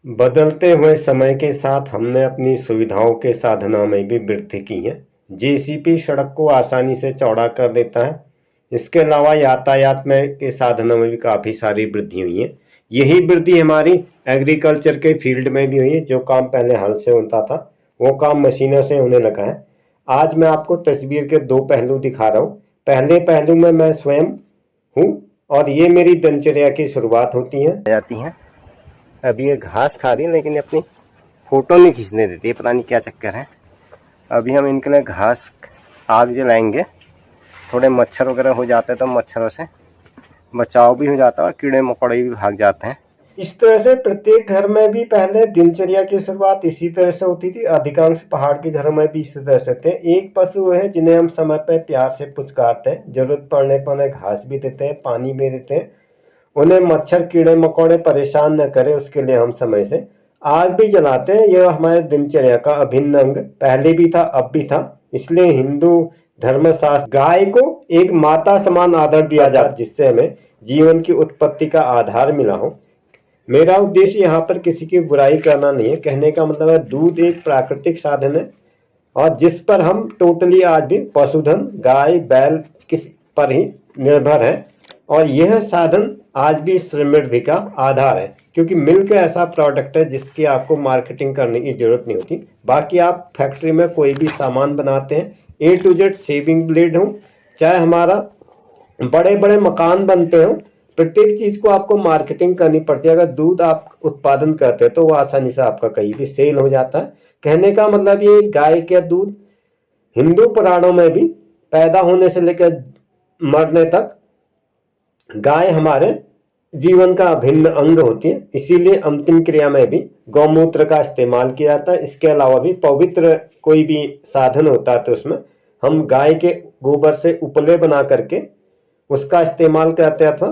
बदलते हुए समय के साथ हमने अपनी सुविधाओं के साधनों में भी वृद्धि की है। जेसीबी सड़क को आसानी से चौड़ा कर देता है। इसके अलावा यातायात में के साधनों में भी काफ़ी सारी वृद्धि हुई है। यही वृद्धि हमारी एग्रीकल्चर के फील्ड में भी हुई है। जो काम पहले हल से होता था वो काम मशीनों से होने लगा है। आज मैं आपको तस्वीर के दो पहलू दिखा रहा हूँ। पहले पहलू में मैं स्वयं हूँ और ये मेरी दिनचर्या की शुरुआत होती है जाती है। अभी ये घास खा रही है लेकिन अपनी फ़ोटो नहीं खींचने देती है, पता नहीं क्या चक्कर है। अभी हम इनके लिए घास आग जलाएंगे। थोड़े मच्छर वगैरह हो जाते हैं तो मच्छरों से बचाव भी हो जाता है और कीड़े मकोड़े भी भाग जाते हैं। इस तरह से प्रत्येक घर में भी पहले दिनचर्या की शुरुआत इसी तरह से होती थी। अधिकांश पहाड़ के घरों में भी इसी तरह से थे। एक पशु है जिन्हें हम समय पर प्यार से पुचकारते हैं, जरूरत पड़ने पर उन्हें घास भी देते हैं, पानी भी देते हैं। उन्हें मच्छर कीड़े मकोड़े परेशान न करें उसके लिए हम समय से आग भी जलाते हैं। यह हमारे दिनचर्या का अभिन्न अंग पहले भी था, अब भी था। इसलिए हिंदू धर्मशास्त्र गाय को एक माता समान आदर दिया जाता, जिससे हमें जीवन की उत्पत्ति का आधार मिला हो। मेरा उद्देश्य यहाँ पर किसी की बुराई करना नहीं है। कहने का मतलब है दूध एक प्राकृतिक साधन है और जिस पर हम टोटली आज भी पशुधन गाय बैल किस पर ही निर्भर है। और यह साधन आज भी समृद्धि का आधार है, क्योंकि मिल्क ऐसा प्रोडक्ट है जिसकी आपको मार्केटिंग करने की जरूरत नहीं होती। बाकी आप फैक्ट्री में कोई भी सामान बनाते हैं, ए टू जेड शेविंग ब्लेड हो, चाहे हमारा बड़े बड़े मकान बनते हो, प्रत्येक चीज को आपको मार्केटिंग करनी पड़ती है। अगर दूध आप उत्पादन करते हैं तो वो आसानी से आपका कहीं भी सेल हो जाता है। कहने का मतलब ये गाय के दूध हिंदू पुराणों में भी पैदा होने से लेकर मरने तक गाय हमारे जीवन का अभिन्न अंग होती है। इसीलिए अंतिम क्रिया में भी गौमूत्र का इस्तेमाल किया जाता है। इसके अलावा भी पवित्र कोई भी साधन होता है तो उसमें हम गाय के गोबर से उपले बना करके उसका इस्तेमाल करते हैं, अथवा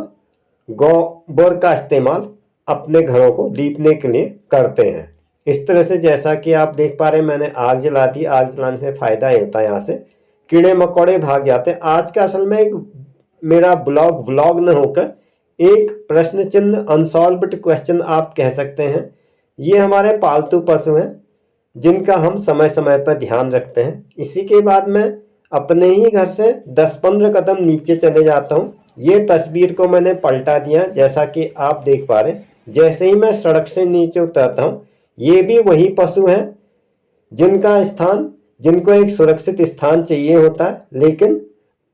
गोबर का इस्तेमाल अपने घरों को लीपने के लिए करते हैं। इस तरह से जैसा कि आप देख पा रहे हैं मैंने आग जला दी। आग जलाने से फायदा ही होता है, यहाँ से कीड़े मकोड़े भाग जाते हैं। आज का असल में एक मेरा व्लॉग न होकर एक प्रश्न चिन्ह अनसॉल्व्ड क्वेश्चन आप कह सकते हैं। ये हमारे पालतू पशु हैं जिनका हम समय समय पर ध्यान रखते हैं। इसी के बाद मैं अपने ही घर से 10-15 कदम नीचे चले जाता हूँ। ये तस्वीर को मैंने पलटा दिया जैसा कि आप देख पा रहे हैं। जैसे ही मैं सड़क से नीचे उतरता हूँ ये भी वही पशु हैं जिनको एक सुरक्षित स्थान चाहिए होता है, लेकिन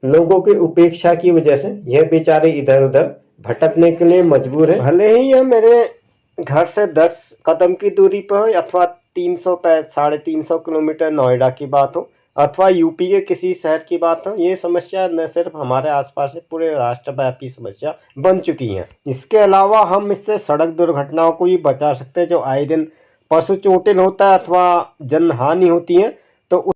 लोगों की उपेक्षा की वजह से यह बेचारे इधर उधर भटकने के लिए मजबूर है। भले ही यह मेरे घर से 10 कदम की दूरी पर अथवा 300-350 किलोमीटर नोएडा की बात हो अथवा यूपी के किसी शहर की बात हो, ये समस्या न सिर्फ हमारे आसपास है, पूरे राष्ट्रव्यापी समस्या बन चुकी है। इसके अलावा हम इससे सड़क दुर्घटनाओं को भी बचा सकते हैं। जो आए दिन पशु चोटिल होता है अथवा जनहानि होती है, तो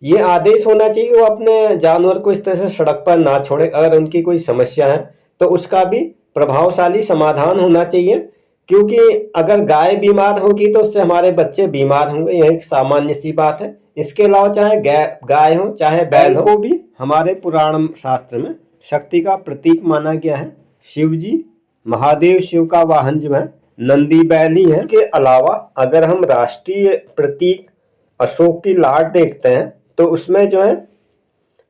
ये आदेश होना चाहिए वो अपने जानवर को इस तरह से सड़क पर ना छोड़े। अगर उनकी कोई समस्या है तो उसका भी प्रभावशाली समाधान होना चाहिए, क्योंकि अगर गाय बीमार होगी तो उससे हमारे बच्चे बीमार होंगे। यह एक सामान्य सी बात है। इसके अलावा चाहे गाय हो चाहे बैल हो, को भी हमारे पुराण शास्त्र में शक्ति का प्रतीक माना गया है। शिव जी महादेव शिव का वाहन जो है नंदी बैल ही है। इसके अलावा अगर हम राष्ट्रीय प्रतीक अशोक की लाट देखते हैं तो उसमें जो है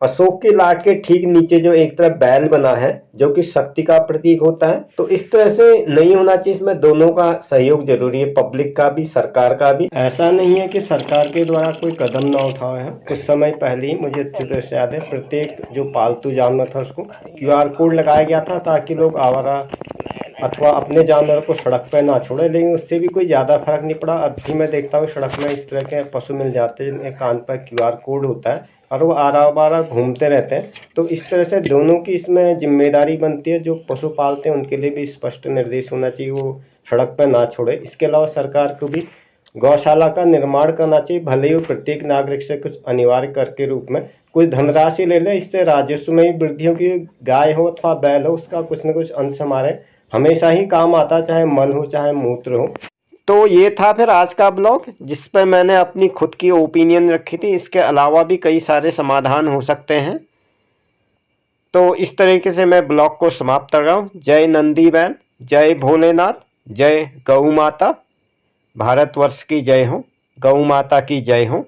अशोक की लाट के ठीक नीचे जो एक तरफ बैल बना है जो कि शक्ति का प्रतीक होता है। तो इस तरह से नहीं होना चाहिए। इसमें दोनों का सहयोग जरूरी है, पब्लिक का भी सरकार का भी। ऐसा नहीं है कि सरकार के द्वारा कोई कदम ना उठाया है। कुछ समय पहले ही मुझे अच्छी तरह से याद है, प्रत्येक जो पालतू जानवर था उसको QR कोड लगाया गया था ताकि लोग आवारा अथवा अपने जानवर को सड़क पर ना छोड़े, लेकिन उससे भी कोई ज़्यादा फर्क नहीं पड़ा। अब भी मैं देखता हूँ सड़क में इस तरह के पशु मिल जाते हैं जिनके कान पर QR कोड होता है और वो आरा बारा घूमते रहते हैं। तो इस तरह से दोनों की इसमें जिम्मेदारी बनती है। जो पशु पालते हैं उनके लिए भी स्पष्ट निर्देश होना चाहिए, वो सड़क पर ना छोड़े। इसके अलावा सरकार को भी गौशाला का निर्माण करना चाहिए, भले ही वो प्रत्येक नागरिक से कुछ अनिवार्य कर के रूप में कुछ धनराशि ले ले। इससे राजस्व में भी वृद्धि होगी। गाय हो अथवा बैल हो उसका कुछ न कुछ अंश हमारे हमेशा ही काम आता, चाहे मल हो चाहे मूत्र हो। तो ये था फिर आज का ब्लॉग जिस पर मैंने अपनी खुद की ओपिनियन रखी थी। इसके अलावा भी कई सारे समाधान हो सकते हैं। तो इस तरीके से मैं ब्लॉग को समाप्त कर रहा हूँ। जय नंदी बैल, जय भोलेनाथ, जय गौ माता। भारतवर्ष की जय हो। गौ माता की जय हो।